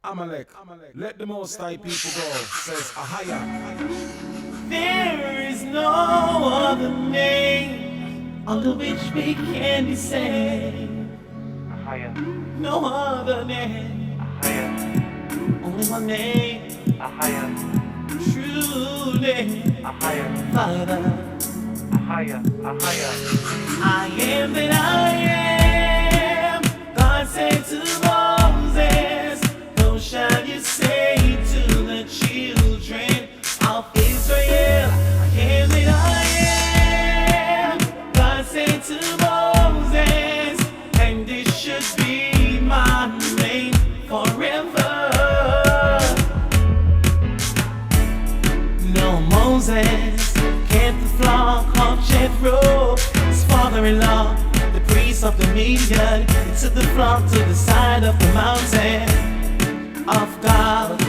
Amalek, let the Most High people go, says Ahaya. There is no other name under which we can be saved. Ahaya, No other name, Ahaya, only one name, Ahaya, true name, Ahaya, Father. Ahaya, Ahaya. I am that I am. God said to Moses, so shall you say to the children of Israel. I am that I am. God said to Moses, and this should be my name forever. No, Moses kept the flock of Jethro, his father-in-law, the priest of the Midian. He took the flock to the side of the mountain of God,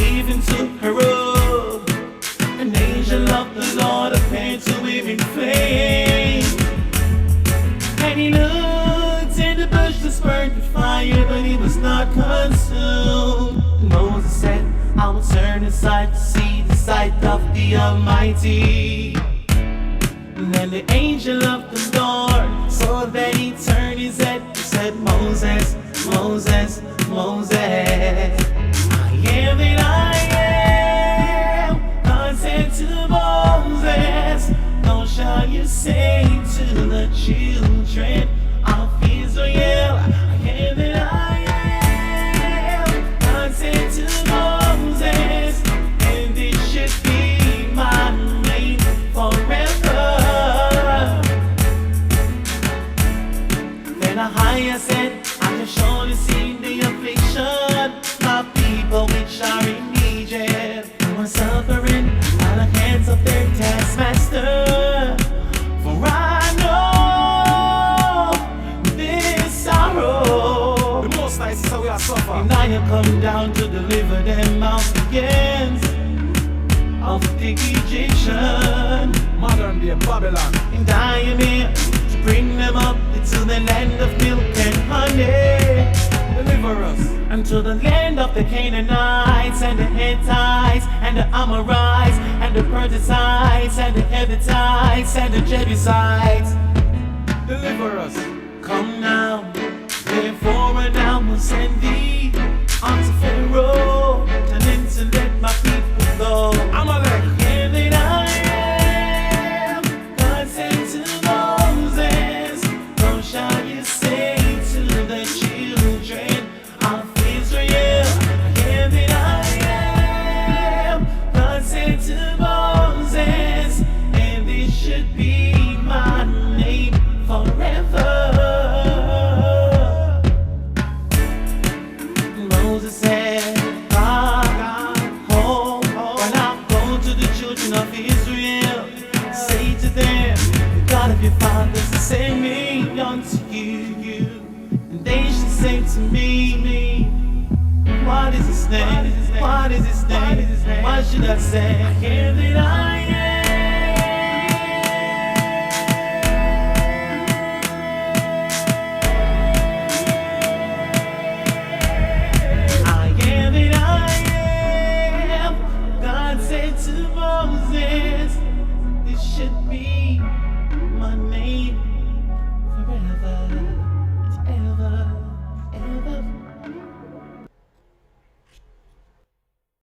even to Horeb. An angel of the Lord appeared to him in flame, and he looked in the bush that burned with fire, but he was not consumed. And Moses said, I will turn aside to see the sight of the Almighty. And then the angel of the Lord saw that he turned his head and said, Moses, Moses, Moses, I am that I am. God said to Moses, so shall you say to the children of Israel. I am that I am. God said to Moses, and it should be my name forever. Then Ahaya said, I have surely seen the affliction, my people which are in Egypt, who are suffering by the hands of their taskmaster. For I know this sorrow, The Most High is how we are suffer. and I have come down to deliver them out of the hands of the Egyptian. Modern day Babylon. And I am here to bring them up into the land of milk and honey. Deliver us. And to the land of the Canaanites and the Hittites and the Amorites and the Perizzites and the Hivitites and the Jebusites. Deliver us. Come now, therefore and I will send thee unto Pharaoh, and then to let my people go. Amalek. And that I am. God said to Moses, so shall you say to the children of Israel. And that I am. God said to Moses, and this should be my name forever. Moses said, God, hold, when I go to the children of Israel, say to them, the God of your fathers has sent me unto you. And they shall say to me, what is his name? What is his name? What should I say? I am that I am.